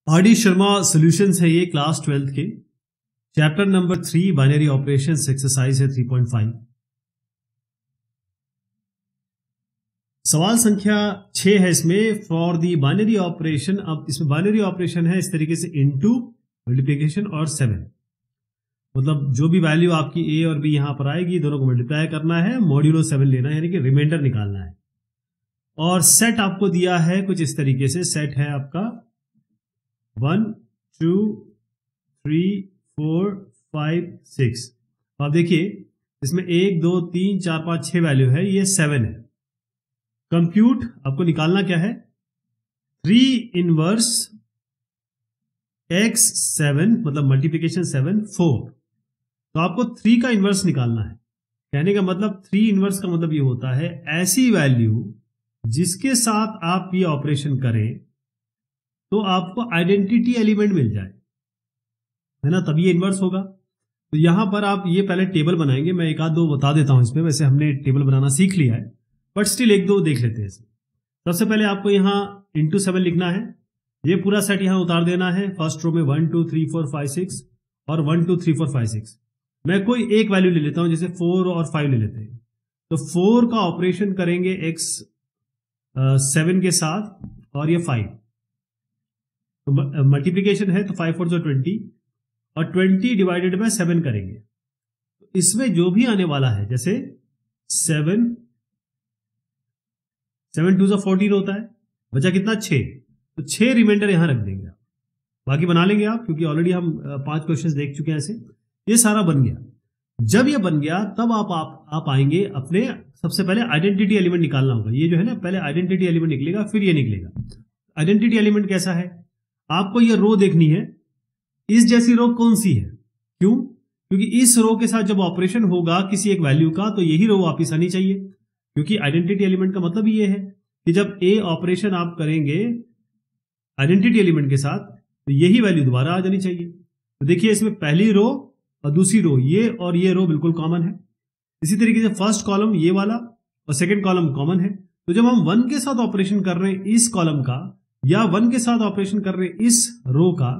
RD. Sharma solutions है ये class 12th के chapter number 3 binary operations exercise है 3.5। सवाल संख्या 6 है इसमें फॉर दी बाइनरी ऑपरेशन। अब इसमें बाइनरी ऑपरेशन है इस तरीके से इनटू मल्टीप्लिकेशन और 7, मतलब जो भी वैल्यू आपकी ए और बी यहां पर आएगी दोनों को मल्टीप्लाई करना है, मॉड्यूलो 7 लेना है, यानी कि रिमाइंडर निकालना है। और सेट आपको दिया है कुछ इस तरीके से, सेट है आपका 1 2 3 4 5 6। आप देखिए इसमें 1 2 3 4 5 6 वैल्यू है, ये 7 है। कंप्यूट आपको निकालना क्या है, 3 इनवर्स x 7 मतलब मल्टीप्लिकेशन 7 4। तो आपको 3 का इनवर्स निकालना है। कहने का मतलब 3 इनवर्स का मतलब ये होता है ऐसी वैल्यू जिसके साथ आप ये ऑपरेशन करें तो आपको आइडेंटिटी एलिमेंट मिल जाए, है ना, तभी ये इनवर्स होगा। तो यहां पर आप ये पहले टेबल बनाएंगे, मैं एक आध दो बता देता हूं इसमें, वैसे हमने टेबल बनाना सीख लिया है बट स्टिल एक दो देख लेते हैं इसे। सबसे पहले आपको यहां इंटू 7 लिखना है, ये पूरा सेट यहां उतार देना है। फर्स्ट रो में 1 2 3 4 5 6 और 1 2 3 4 5 6। मैं कोई एक वैल्यू ले लेता हूं, जैसे 4 और 5 ले लेते हैं। तो 4 का ऑपरेशन करेंगे x 7 के साथ और ये 5, तो मल्टीप्लिकेशन है तो 5 4 जो 20 और 20 डिवाइडेड बाय 7 करेंगे। तो इसमें जो भी आने वाला है, जैसे 7 2 जो 14 होता है, बचा कितना 6, तो 6 रिमाइंडर यहां रख देंगे। बाकी बना लेंगे आप, क्योंकि ऑलरेडी हम 5 क्वेश्चंस देख चुके हैं ऐसे। ये सारा बन गया। जब ये बन गया तब आप आएंगे अपने, सबसे पहले आइडेंटिटी एलिमेंट निकालना होगा। ये जो है ना, पहले आइडेंटिटी एलिमेंट निकलेगा फिर ये निकलेगा। आइडेंटिटी एलिमेंट कैसा है, आपको ये रो देखनी है, इस जैसी रो कौन सी है। क्यों? क्योंकि इस रो के साथ जब ऑपरेशन होगा किसी एक वैल्यू का तो यही रो वापिस आनी चाहिए, क्योंकि आइडेंटिटी एलिमेंट का मतलब ये है कि जब ए ऑपरेशन आप करेंगे आइडेंटिटी एलिमेंट के साथ तो यही वैल्यू दोबारा आ जानी चाहिए। तो देखिए इसमें पहली रो और दूसरी रो, ये और ये रो बिल्कुल कॉमन है। इसी तरीके से फर्स्ट कॉलम ये वाला और सेकेंड कॉलम कॉमन है। तो जब हम 1 के साथ ऑपरेशन कर रहे हैं इस कॉलम का या 1 के साथ ऑपरेशन कर रहे हैं इस रो का,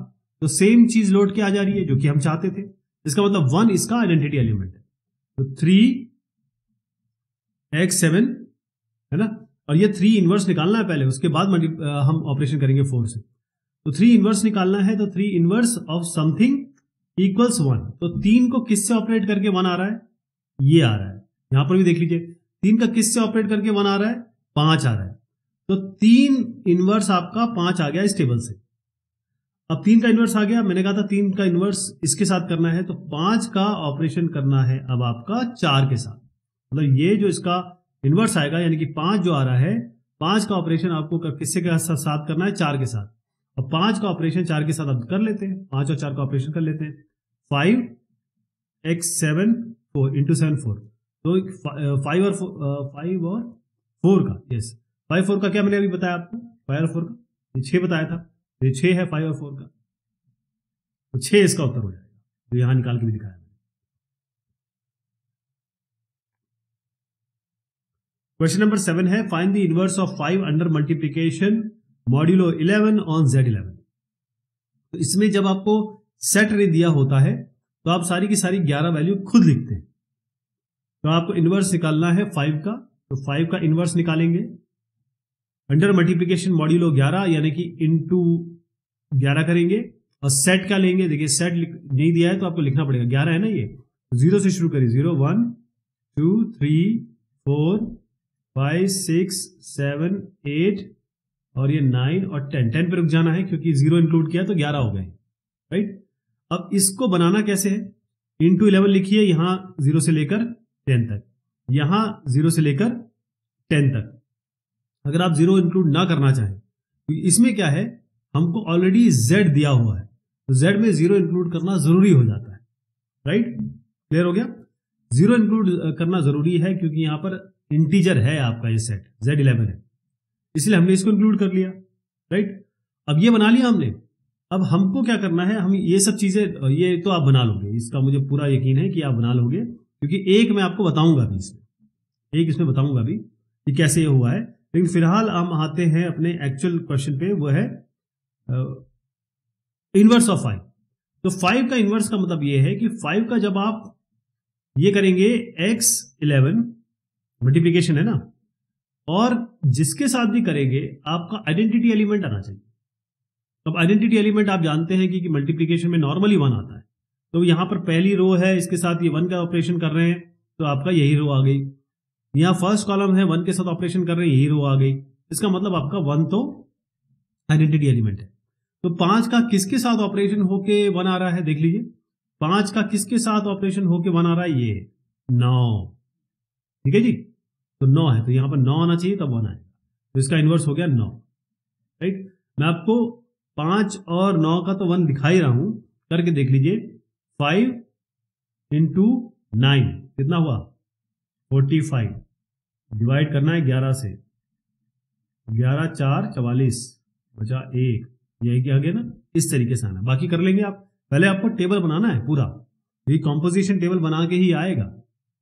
तो सेम चीज लौट के आ जा रही है जो कि हम चाहते थे। इसका मतलब 1 इसका आइडेंटिटी एलिमेंट है। तो 3x7 है ना, और ये 3 इनवर्स निकालना है पहले, उसके बाद हम ऑपरेशन करेंगे 4 से। तो 3 इनवर्स निकालना है, तो 3 इनवर्स ऑफ समथिंग इक्वल्स 1। तो 3 को किससे ऑपरेट करके 1 आ रहा है, ये आ रहा है। यहां पर भी देख लीजिए 3 का किससे ऑपरेट करके 1 आ रहा है, 5 आ रहा है। तो 3 इनवर्स आपका 5 आ गया इस टेबल से। अब 3 का इनवर्स आ गया, मैंने कहा था 3 का इनवर्स इसके साथ करना है, तो 5 का ऑपरेशन करना है अब आपका 4 के साथ। मतलब ये जो इसका इनवर्स आएगा, यानी कि 5 जो आ रहा है, 5 का ऑपरेशन आपको किससे के साथ करना है, 4 के साथ। अब 5 का ऑपरेशन 4 के साथ अब कर लेते हैं, 5 और 4 का ऑपरेशन कर लेते हैं। 5x7 4 इंटू 7 4, तो 5 और 4 का, यस 5 4 का क्या मैंने अभी बताया आपको, 5 और 4 का ये 6 बताया था, ये 6 है 5 और 4 का, तो 6 इसका उत्तर हो जाएगा। तो यहां निकाल के भी दिखाया। क्वेश्चन नंबर 7 है find the inverse of 5 under multiplication modulo 11 on Z11। तो इसमें जब आपको सेट रे दिया होता है तो आप सारी की सारी 11 वैल्यू खुद लिखते हैं। तो आपको इनवर्स निकालना है 5 का, तो 5 का इनवर्स निकालेंगे अंडर मल्टीप्लिकेशन मॉड्यूलो 11, यानी कि इंटू 11 करेंगे। और सेट क्या लेंगे, देखिए सेट नहीं दिया है तो आपको लिखना पड़ेगा, 11 है ना, ये 0 से शुरू करिए, 0 1 2 3 4 5 6 7 8 और ये 9 और 10 पे रुक जाना है, क्योंकि 0 इंक्लूड किया तो 11 हो गए, राइट। अब इसको बनाना कैसे है, इंटू 11 लिखिए, यहां 0 से लेकर 10 तक, यहां 0 से लेकर 10 तक। अगर आप 0 इंक्लूड ना करना चाहें तो इसमें क्या है, हमको ऑलरेडी z दिया हुआ है, तो z में 0 इंक्लूड करना जरूरी हो जाता है, राइट। क्लियर हो गया, 0 इंक्लूड करना जरूरी है क्योंकि यहां पर इंटीजर है आपका ये सेट Z11 है, इसलिए हमने इसको इंक्लूड कर लिया, राइट। अब ये बना लिया हमने। अब हमको क्या करना है, हम ये सब चीजें, ये तो आप बना लोगे, इसका मुझे पूरा यकीन है कि आप बना लोगे, क्योंकि एक मैं आपको बताऊंगा भी इसमें, एक इसमें बताऊंगा भी कि कैसे ये हुआ है। लेकिन फिलहाल हम आते हैं अपने एक्चुअल क्वेश्चन पे, वो है इनवर्स ऑफ 5। तो 5 का इनवर्स का मतलब ये है कि 5 का जब आप ये करेंगे x11 मल्टीप्लीकेशन है ना, और जिसके साथ भी करेंगे आपका आइडेंटिटी एलिमेंट आना चाहिए। अब आइडेंटिटी एलिमेंट आप जानते हैं कि मल्टीप्लीकेशन में नॉर्मली 1 आता है, तो यहां पर पहली रो है, इसके साथ ये 1 का ऑपरेशन कर रहे हैं, तो आपका यही रो आ गई। यहां फर्स्ट कॉलम है, 1 के साथ ऑपरेशन कर रहे हैं, यही रो आ गई। इसका मतलब आपका 1 तो आइडेंटिटी एलिमेंट है। तो 5 का किसके साथ ऑपरेशन होके 1 आ रहा है, देख लीजिए। 5 का किसके साथ ऑपरेशन होके 1 आ रहा है, ये 9, ठीक है जी। तो 9 है, तो यहां पर 9 आना चाहिए, तब 1 आएगा, तो इसका इनवर्स हो गया 9, राइट। मैं आपको 5 और 9 का तो 1 दिखा ही रहा हूं, करके देख लीजिए। 5 इंटू 9 कितना हुआ, 45। डिवाइड करना है 11 से, 11 4 44 बचा 1, यही क्या गया ना, इस तरीके से आना। बाकी कर लेंगे आप, पहले आपको टेबल बनाना है पूरा, ये कॉम्पोजिशन टेबल बना के ही आएगा,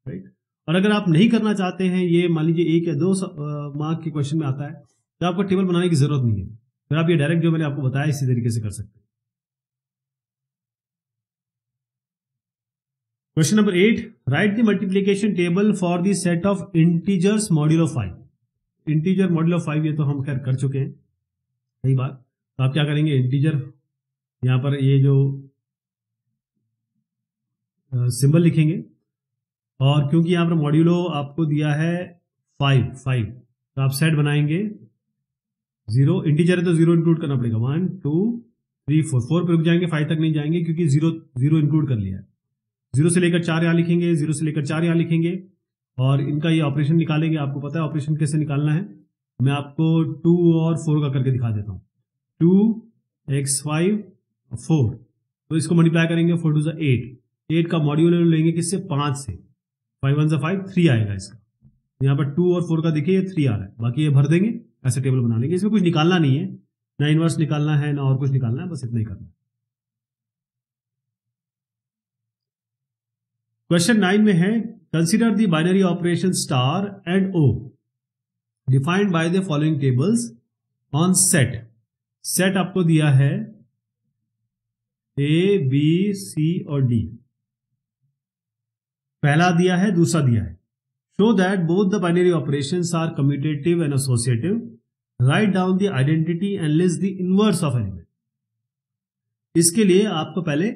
राइट। और अगर आप नहीं करना चाहते हैं, ये मान लीजिए 1 या 2 मार्क के क्वेश्चन में आता है, तो आपको टेबल बनाने की जरूरत नहीं है, फिर आप ये डायरेक्ट जो मैंने आपको बताया इसी तरीके से कर सकते हैं। Question number 8, right the multiplication table for the set of integers modulo 5। Integer modulo 5 ये तो हम खैर कर चुके हैं कई बार। तो आप क्या करेंगे, इंटीजर यहां पर ये जो सिंबल लिखेंगे, और क्योंकि यहां पर मॉड्यूलो आपको दिया है 5, तो आप सेट बनाएंगे 0, इंटीजर है तो 0 इंक्लूड करना पड़ेगा, 1 2 3 4 पे रुक जाएंगे, 5 तक नहीं जाएंगे क्योंकि 0 इंक्लूड कर लिया है। 0 से लेकर 4 यहाँ लिखेंगे, 0 से लेकर 4 यहाँ लिखेंगे, और इनका ये ऑपरेशन निकालेंगे। आपको पता है ऑपरेशन कैसे निकालना है, मैं आपको 2 और 4 का करके दिखा देता हूँ। 2x5 4, तो इसको मल्टीप्लाई करेंगे, 4 2 8 का मॉड्यूलो लेंगे किससे, 5 से, 5 1 5 3 आएगा इसका। यहाँ पर 2 और 4 का देखिए 3 आ रहा है, बाकी ये भर देंगे, ऐसे टेबल बना लेंगे। इसमें कुछ निकालना नहीं है, ना इनवर्स निकालना है ना और कुछ निकालना है, बस इतना ही करना है। क्वेश्चन 9 में है, consider the binary operation star and O defined by the following tables on set. Set आपको दिया है ए बी सी और डी, पहला दिया है, दूसरा दिया है। Show that both the binary operations are commutative and associative, write down the identity and list the inverse of element. इसके लिए आपको पहले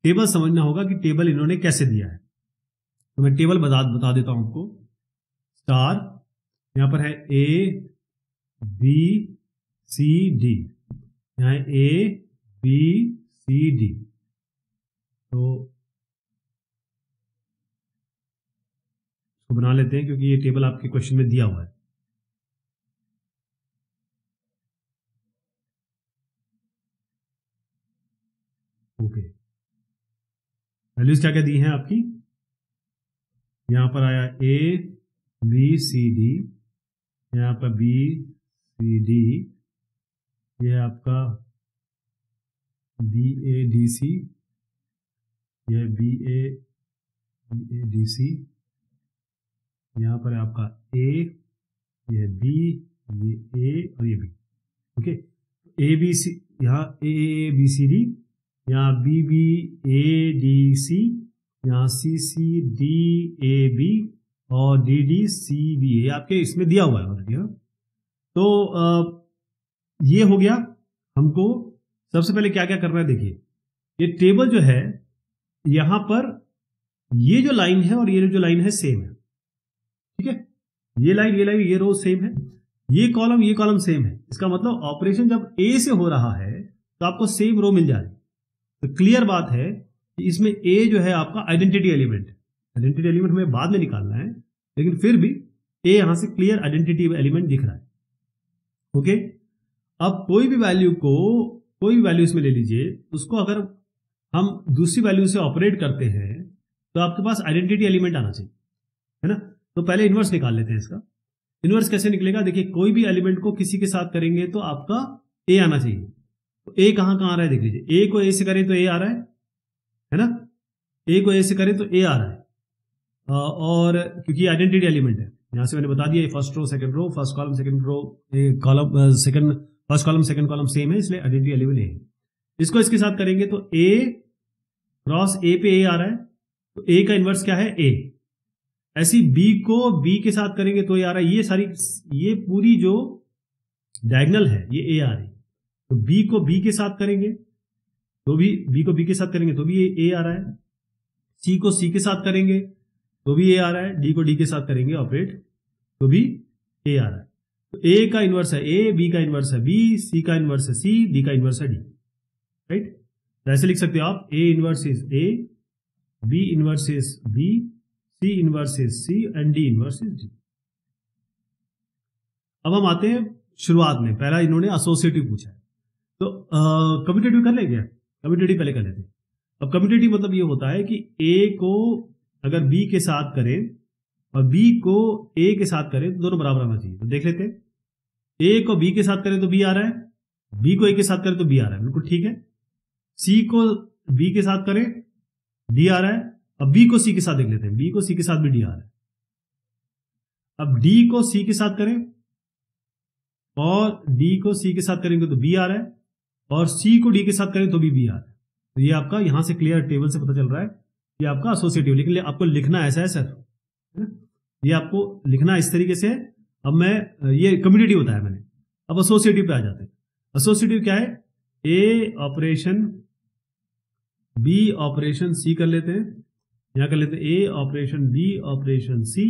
टेबल समझना होगा कि टेबल इन्होंने कैसे दिया है। तो मैं टेबल बता देता हूं आपको। स्टार यहां पर है ए बी सी डी, यहां है ए बी सी डी। तो इसको बना लेते हैं क्योंकि ये टेबल आपके क्वेश्चन में दिया हुआ है। ओके, वैल्यूज क्या क्या दी हैं आपकी, यहां पर आया ए बी सी डी, यहां पर बी सी डी, ये आपका बी ए डी सी, यह बी ए डी सी, यहां पर है आपका ए, यह बी, ये ए और ये B. Okay, A B C, यहाँ ए बी सी डी, यहाँ B B A D C, यहाँ C C D A B और D D C B A, आपके इसमें दिया हुआ है ऑलरेडी। तो ये हो गया। हमको सबसे पहले क्या क्या करना है, देखिए ये टेबल जो है, यहां पर ये जो लाइन है और ये जो लाइन है सेम है, ठीक है। ये लाइन ये रो सेम है, ये कॉलम सेम है। इसका मतलब ऑपरेशन जब ए से हो रहा है तो आपको सेम रो मिल जा रही है। तो क्लियर बात है कि इसमें ए जो है आपका आइडेंटिटी एलिमेंट है। आइडेंटिटी एलिमेंट हमें बाद में निकालना है, लेकिन फिर भी ए यहां से क्लियर आइडेंटिटी एलिमेंट दिख रहा है। ओके, अब कोई भी वैल्यू इसमें ले लीजिए, उसको अगर हम दूसरी वैल्यू से ऑपरेट करते हैं तो आपके पास आइडेंटिटी एलिमेंट आना चाहिए, है ना। तो पहले इनवर्स निकाल लेते हैं इसका। इनवर्स कैसे निकलेगा, देखिए कोई भी एलिमेंट को किसी के साथ करेंगे तो आपका ए आना चाहिए। तो ए कहां आ रहा है, देख लीजिए, ए को ए से करें तो ए आ रहा है ना, ए को ए से करें तो ए आ रहा है, और क्योंकि आइडेंटिटी एलिमेंट है, यहां से मैंने बता दिया first row second row, first column second row, column second, first column second column same है, इसलिए आइडेंटिटी एलिमेंट है। इसको इसके साथ करेंगे तो ए क्रॉस ए पे ए आ रहा है, तो ए का इन्वर्स क्या है, ए। ऐसी बी को बी के साथ करेंगे तो ये आ रहा है, ये पूरी जो डायगोनल है ये ए आ रही है। तो बी को बी के साथ करेंगे तो भी बी को बी के साथ करेंगे तो भी ये ए आ रहा है। सी को सी के साथ करेंगे तो भी ए आ रहा है। डी को डी के साथ करेंगे ऑपरेट तो भी ए आ रहा है। तो ए का इन्वर्स है ए, बी का इन्वर्स है बी, सी का इन्वर्स है सी, डी का इन्वर्स है डी, राइट। तो ऐसे लिख सकते हो आप, A inverse is A, B inverse is B, C inverse is C and D inverse is D. अब हम आते हैं शुरुआत में, पहला इन्होंने एसोसिएटिव पूछा है, तो कम्यूटेटिव कर लेंगे। कम्यूटेटिव पहले कर लेते हैं। अब कम्यूटेटिव मतलब ये होता है कि ए को अगर बी के साथ करें और बी को ए के साथ करें तो दोनों बराबर आना चाहिए। तो देख लेते हैं, ए को बी के साथ करें तो बी आ रहा है, बी को ए के साथ करें तो बी आ रहा है, बिल्कुल ठीक है। सी को बी के साथ करें डी आ रहा है। अब बी को सी के साथ देख लेते हैं, बी को सी के साथ भी डी आ रहा है। अब डी को सी के साथ करें और डी को सी के साथ करेंगे तो बी आ रहा है, और सी को डी के साथ करें तो भी बी आ रहा है। तो ये आपका यहां से क्लियर टेबल से पता चल रहा है ये आपका एसोसिएटिव, लेकिन आपको लिखना ऐसा है सर, है ना, ये आपको लिखना इस तरीके से। अब मैं ये कम्यूटेटिव होता है मैंने, अब एसोसिएटिव पे आ जाते हैं। एसोसिएटिव क्या है, ए ऑपरेशन बी ऑपरेशन सी कर लेते हैं, यहां कर लेते हैं ए ऑपरेशन बी ऑपरेशन सी।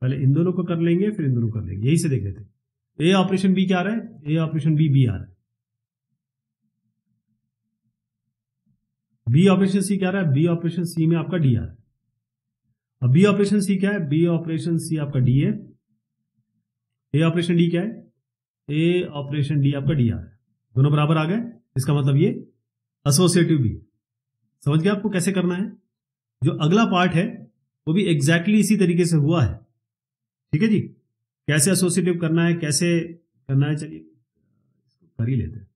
पहले इन दोनों को कर लेंगे फिर इन दोनों को कर लेंगे, यही से देख लेते हैं। ए ऑपरेशन बी क्या आ रहा है, ए ऑपरेशन बी बी आ रहा है। बी ऑपरेशन सी क्या आ रहा है, बी ऑपरेशन सी में आपका डी आ रहा है। अब बी ऑपरेशन सी क्या है, बी ऑपरेशन सी आपका डी है। ए ऑपरेशन डी क्या है, ए ऑपरेशन डी आपका डी आ रहा है। दोनों बराबर आ गए, इसका मतलब ये एसोसिएटिव भी। समझ गया आपको कैसे करना है। जो अगला पार्ट है वो भी एग्जैक्टली इसी तरीके से हुआ है, ठीक है जी। कैसे एसोसिएटिव करना है, कैसे करना है, चलिए कर ही लेते हैं।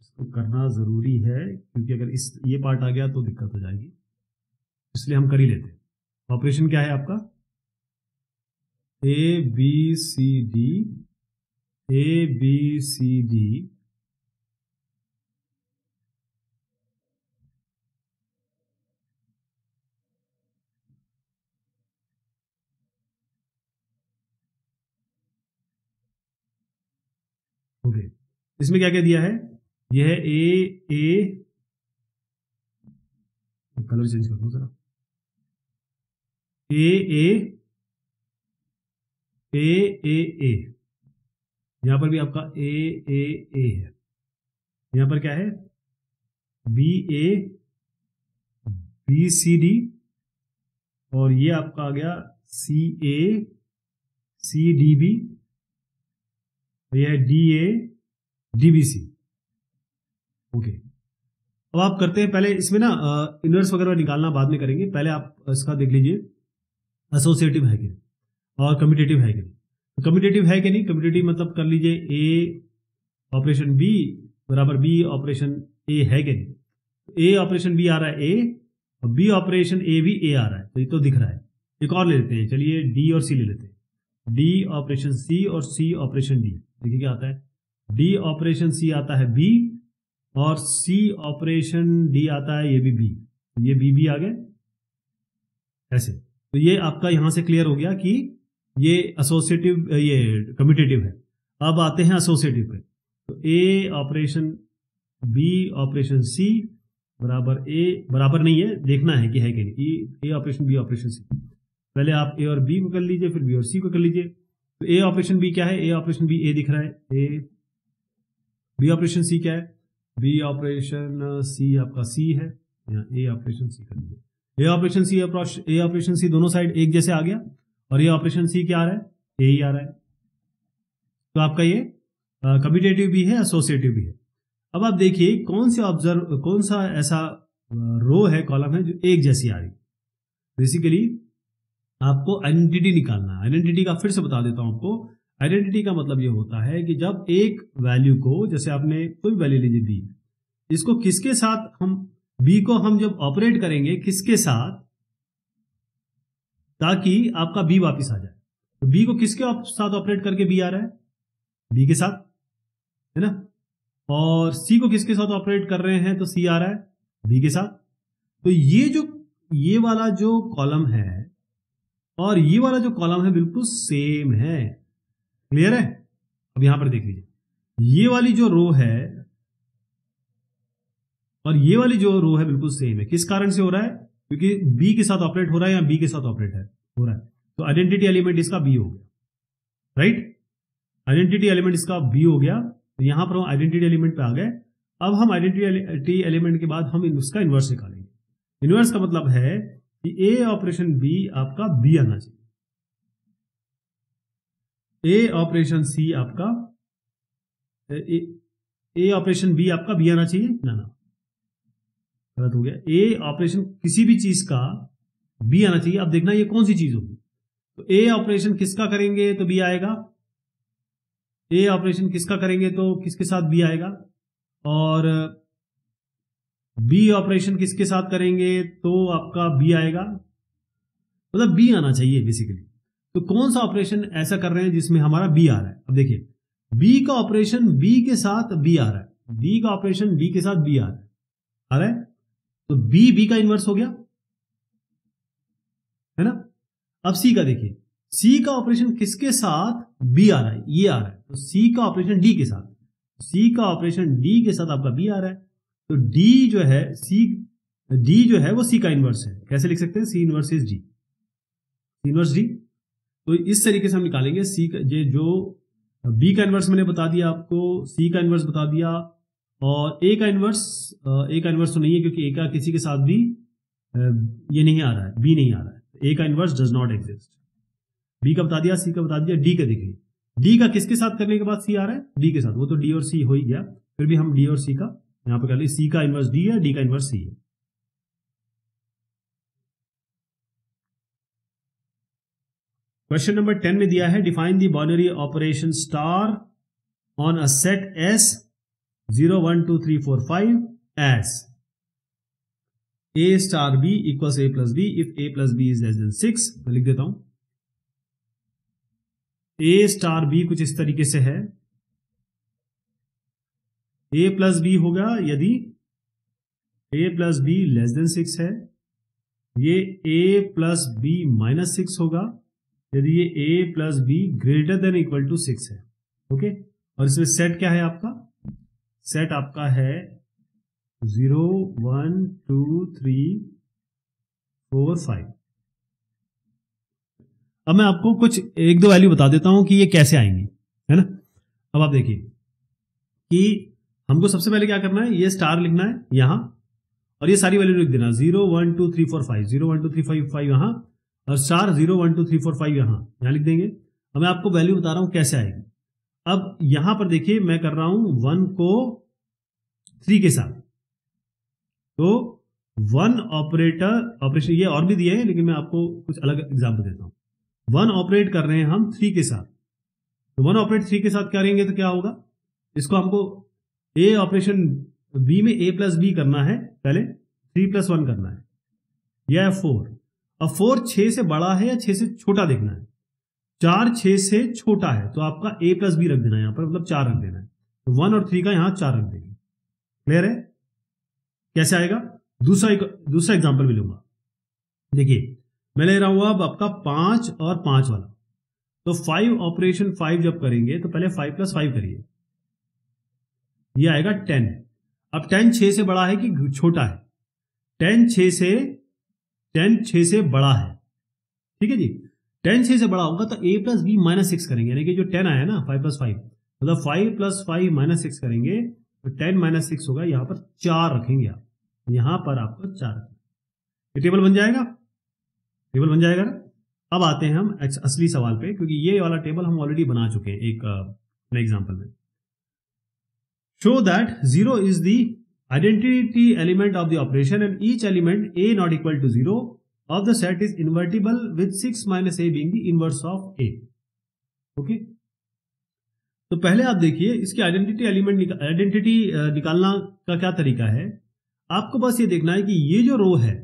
इसको करना जरूरी है क्योंकि अगर ये पार्ट आ गया तो दिक्कत हो जाएगी, इसलिए हम कर ही लेते हैं। ऑपरेशन क्या है आपका, A B C D, A B C D, okay. इसमें क्या क्या दिया है, यह है ए, कलर चेंज कर दो जरा, ए यहां पर भी आपका ए है। यहां पर क्या है, B A B C D, और ये आपका आ गया सी ए सी डी बी, यह है D A D B C, okay. अब आप करते हैं, पहले इसमें ना इनवर्स वगैरह निकालना बाद में करेंगे, पहले आप इसका देख लीजिए एसोसिएटिव है कि नहीं और कम्यूटेटिव है कि नहीं। तो कम्यूटेटिव है कि नहीं, कम्यूटेटिव मतलब कर लीजिए ए ऑपरेशन बी बराबर बी ऑपरेशन ए है कि नहीं। ए ऑपरेशन बी आ रहा है ए, और बी ऑपरेशन ए भी ए आ रहा है, तो ये तो दिख रहा है। एक और ले लेते हैं, चलिए डी और सी ले लेते हैं। डी ऑपरेशन सी और सी ऑपरेशन डी, देखिए क्या आता है, डी ऑपरेशन सी आता है बी और सी ऑपरेशन डी आता है ये भी बी, तो ये बी आ गए ऐसे। तो ये आपका यहां से क्लियर हो गया कि ये एसोसिएटिव, ये कम्यूटेटिव है। अब आते हैं एसोसिएटिव पे, तो ए ऑपरेशन बी ऑपरेशन सी बराबर ए, बराबर नहीं है, देखना है कि है कि नहीं। ए ऑपरेशन बी ऑपरेशन सी, पहले आप ए और बी को कर लीजिए फिर बी और सी को कर लीजिए। तो ए ऑपरेशन बी क्या है, ए ऑपरेशन बी ए दिख रहा है, ए। बी ऑपरेशन सी क्या है, बी ऑपरेशन सी आपका सी है, यहाँ ए ऑपरेशन सी कर लीजिए। ए ऑपरेशन सी दोनों साइड एक जैसे आ गया, और ये ऑपरेशन सी क्या आ रहा है, ए ही आ रहा है। तो आपका ये कम्यूटेटिव भी है एसोसिएटिव भी है। अब आप देखिए कौन सा ऐसा रो है, कॉलम है जो एक जैसी आ रही। बेसिकली आपको आइडेंटिटी निकालना है। आइडेंटिटी का फिर से बता देता हूं आपको। आइडेंटिटी का मतलब ये होता है कि जब एक वैल्यू को, जैसे आपने कोई वैल्यू लीजिए बी, इसको किसके साथ हम, बी को हम जब ऑपरेट करेंगे किसके साथ, ताकि आपका बी वापस आ जाए। तो बी को किसके साथ ऑपरेट करके बी आ रहा है, बी के साथ, है ना। और सी को किसके साथ ऑपरेट कर रहे हैं, तो सी आ रहा है बी के साथ। तो ये वाला जो कॉलम है और ये वाला जो कॉलम है बिल्कुल सेम है। क्लियर है? अब यहां पर देख लीजिए, ये वाली जो रो है और ये वाली जो रो है बिल्कुल सेम है। किस कारण से हो रहा है? क्योंकि बी के साथ ऑपरेट हो रहा है या बी के साथ ऑपरेट हो रहा है। तो आइडेंटिटी एलिमेंट इसका बी हो गया, राइट? आइडेंटिटी एलिमेंट इसका बी हो गया। तो यहां पर हम आइडेंटिटी एलिमेंट पे आ गए। अब हम आइडेंटिटी एलिमेंट के बाद हम इसका इन्वर्स निकालेंगे। इन्वर्स का मतलब है कि ए ऑपरेशन बी आपका बी आना चाहिए, ए ऑपरेशन सी आपका ए ऑपरेशन बी आपका बी आना चाहिए ना, गलत हो गया। ए ऑपरेशन किसी भी चीज का बी आना चाहिए। अब देखना ये कौन सी चीज होगी। तो ए ऑपरेशन किसका करेंगे तो बी आएगा, ए ऑपरेशन किसका करेंगे तो किसके साथ बी आएगा, और बी ऑपरेशन किसके साथ करेंगे तो आपका बी आएगा, मतलब बी आना चाहिए बेसिकली। तो कौन सा ऑपरेशन ऐसा कर रहे हैं जिसमें हमारा बी आ रहा है? अब देखिए, बी का ऑपरेशन बी के साथ बी आ रहा है, बी का ऑपरेशन बी के साथ बी आ रहा है, तो बी का इन्वर्स हो गया, है ना। अब सी का देखिए, सी का ऑपरेशन किसके साथ बी आ रहा है, ये आ रहा है, तो सी का ऑपरेशन डी के साथ, सी का ऑपरेशन डी के साथ आपका बी आ रहा है। तो डी जो है डी जो है वो सी का इन्वर्स है। कैसे लिख सकते हैं? C inverse is D, C inverse D. तो इस तरीके से हम निकालेंगे सी का, जो बी का इन्वर्स मैंने बता दिया आपको, सी का इन्वर्स बता दिया, और ए का इन्वर्स तो नहीं है क्योंकि ए का किसी के साथ भी ये नहीं आ रहा है, बी नहीं आ रहा है। ए का inverse does not exist. B का बता दिया, सी का बता दिया, डी का देखिए, डी का किसके साथ करने के बाद सी आ रहा है, डी के साथ। वो तो डी और सी हो ही गया, फिर भी हम डी और सी का यहां पर कर ली। सी का इन्वर्स डी है, डी का इन्वर्स सी है। क्वेश्चन नंबर 10 में दिया है, define the binary operation star on a set S 0 1 2 3 4 5 S a star b equals a plus B if a plus B is less than 6। मैं लिख देता हूं, a स्टार b कुछ इस तरीके से है। a प्लस बी होगा यदि a plus B less than 6 है, ये a प्लस बी माइनस 6 होगा यदि ये a plus B greater than equal to 6 है। ओके, और इसमें सेट क्या है आपका? सेट आपका है 0 1 2 3 4 5। अब मैं आपको कुछ एक दो वैल्यू बता देता हूं कि ये कैसे आएंगी, है ना। अब आप देखिए कि हमको सबसे पहले क्या करना है, ये स्टार लिखना है यहां, और ये सारी वैल्यू लिख देना 0 1 2 3 4 5, 0 1 2 3 5 5 यहां, और स्टार 0 1 2 3 4 5 यहां लिख देंगे। अब मैं आपको वैल्यू बता रहा हूं कैसे आएगी। अब यहां पर देखिए, मैं कर रहा हूं 1 को 3 के साथ, तो 1 ऑपरेशन ये और भी दिए हैं लेकिन मैं आपको कुछ अलग एग्जाम्पल देता हूं। 1 ऑपरेट कर रहे हैं हम 3 के साथ, तो 1 ऑपरेट 3 के साथ करेंगे तो क्या होगा, इसको हमको ए ऑपरेशन बी में a प्लस बी करना है, पहले 3 प्लस 1 करना है, यह है 4। अब 4 6 से बड़ा है या 6 से छोटा देखना है। 4 6 से छोटा है तो आपका a प्लस बी रख देना है यहां पर, मतलब 4 रख देना है। तो 1 और 3 का यहां 4 रख देंगे। क्लियर है? कैसे आएगा? दूसरा एग्जांपल भी लूंगा। देखिए, मैं ले रहा हूं अब आपका 5 और 5 वाला। तो 5 ऑपरेशन 5 जब करेंगे तो पहले 5 प्लस 5 करिए, ये आएगा 10। अब 10 6 से बड़ा है कि छोटा है? 10 6 से बड़ा है, ठीक है जी। 10 6 से बड़ा होगा तो a प्लस बी माइनस 6 करेंगे, यानी कि जो 10 आया ना 5 प्लस 5, मतलब 5 प्लस 5 माइनस 6 करेंगे तो 10 माइनस 6 होगा, यहां पर 4 रखेंगे आप, यहां पर आपको 4 रखेंगे। ये टेबल बन जाएगा, टेबल बन जाएगा ना। अब आते हैं हम असली सवाल पे, क्योंकि ये वाला टेबल हम ऑलरेडी बना चुके हैं एक एग्जाम्पल में। Show that 0 is the identity element of the operation and each element a not equal to 0 of the set is invertible with 6 minus a being the inverse of a। Okay, तो पहले आप देखिए इसकी identity निकालना का क्या तरीका है। आपको बस ये देखना है कि ये जो रो है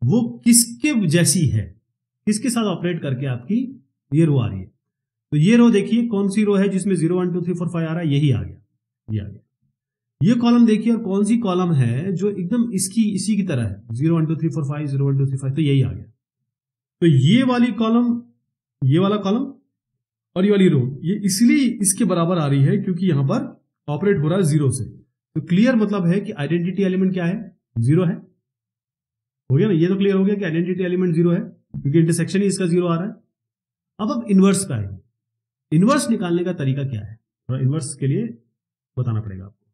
वो किसके जैसी है, किसके साथ ऑपरेट करके आपकी ये रो आ रही है। तो ये रो देखिए कौन सी रो है जिसमें 0 1 2 3 4 5 आ रहा है, यही आ गया। ये आ गया। ये कॉलम देखिए, और कौन सी कॉलम है जो एकदम इसी की तरह है, 0 1 2 3 4 5 0 1 2 3 5, तो यही आ गया। तो ये वाली कॉलम, ये वाला कॉलम और ये वाली रो, ये इसलिए इसके बराबर आ रही है क्योंकि यहां पर ऑपरेट हो रहा है 0 से। तो क्लियर मतलब है कि आइडेंटिटी एलिमेंट क्या है, 0 है। हो गया ना, ये तो क्लियर हो गया कि आइडेंटिटी एलिमेंट 0 है क्योंकि इंटरसेक्शन ही इसका 0 आ रहा है। अब इनवर्स का है, इनवर्स निकालने का तरीका क्या है, थोड़ा इनवर्स के लिए बताना पड़ेगा आपको।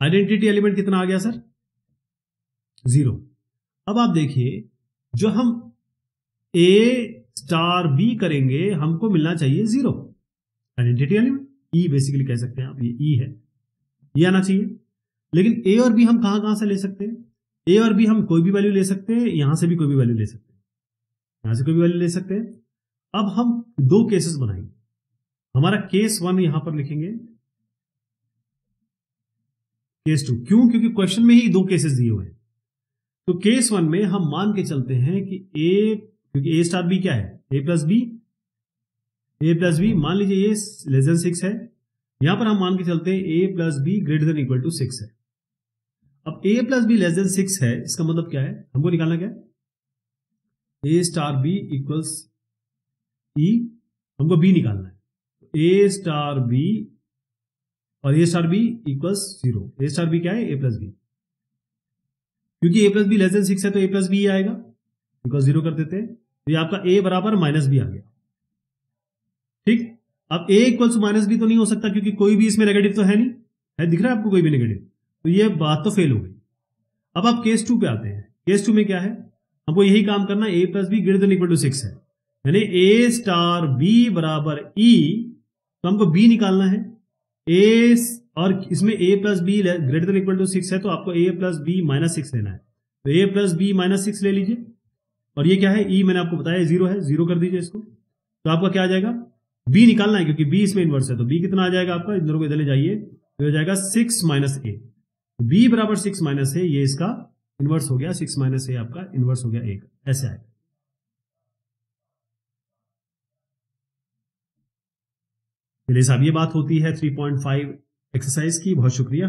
आइडेंटिटी एलिमेंट कितना आ गया सर, 0। अब आप देखिए, जो हम ए स्टार बी करेंगे हमको मिलना चाहिए 0, आइडेंटिटी एलिमेंट ई बेसिकली कह सकते हैं आप, ये ई है, ये आना चाहिए। लेकिन ए और बी हम कहां कहां से ले सकते हैं, ए और बी हम कोई भी वैल्यू ले सकते हैं, यहां से भी कोई भी वैल्यू ले सकते हैं, यहां से कोई भी वैल्यू ले सकते हैं। अब हम दो केसेस बनाएंगे, हमारा केस 1 यहां पर लिखेंगे, केस 2 क्यों, क्योंकि क्वेश्चन में ही दो केसेस दिए हुए हैं। तो केस 1 में हम मान के चलते हैं कि ए, क्योंकि ए स्टार बी क्या है, ए प्लस बी, मान लीजिए ये लेस देन 6 है, यहां पर हम मान के चलते हैं A plus B greater than equal to 6 है। अब A plus B less than 6 है, इसका मतलब क्या है, हमको निकालना क्या है, ए स्टार बी इक्वल्स ई, हमको बी निकालना है। ए स्टार बी और ए स्टार बी इक्वल्स 0, ए स्टार बी क्या है, ए प्लस बी, क्योंकि ए प्लस बी लेस देन 6 है तो ए प्लस बी आएगा, बिकॉज 0 कर देते हैं, तो ये आपका ए बराबर माइनस बी आ गया। ठीक, अब ए इक्वल्स माइनस बी तो नहीं हो सकता क्योंकि कोई भी इसमें नेगेटिव तो है नहीं, है दिख रहा है आपको कोई भी नेगेटिव, तो ये बात तो फेल हो गई। अब आप केस 2 पे आते हैं, केस 2 में क्या है, हमको यही काम करना, A plus B greater than equal to 6 है, यानी ए स्टार बी बराबर ई, तो हमको बी निकालना है। ए और इसमें A plus B greater than equal to 6 है, तो आपको ए प्लस बी माइनस 6 लेना है, तो ए प्लस बी माइनस 6 ले लीजिए। और ये क्या है, ई मैंने आपको बताया 0 है, 0 कर दीजिए इसको, तो आपका क्या आ जाएगा, बी निकालना है क्योंकि बी इसमें इन्वर्स है, तो बी कितना आ जाएगा आपका, इन दोनों को इधर ले जाइए, तो हो जाएगा 6 माइनस ए, बी बराबर 6 माइनस ए, ये इसका इन्वर्स हो गया, 6 माइनस ए आपका इन्वर्स हो गया 1, ऐसे आएगा। चलिए साहब, ये बात होती है 3.5 एक्सरसाइज की। बहुत शुक्रिया।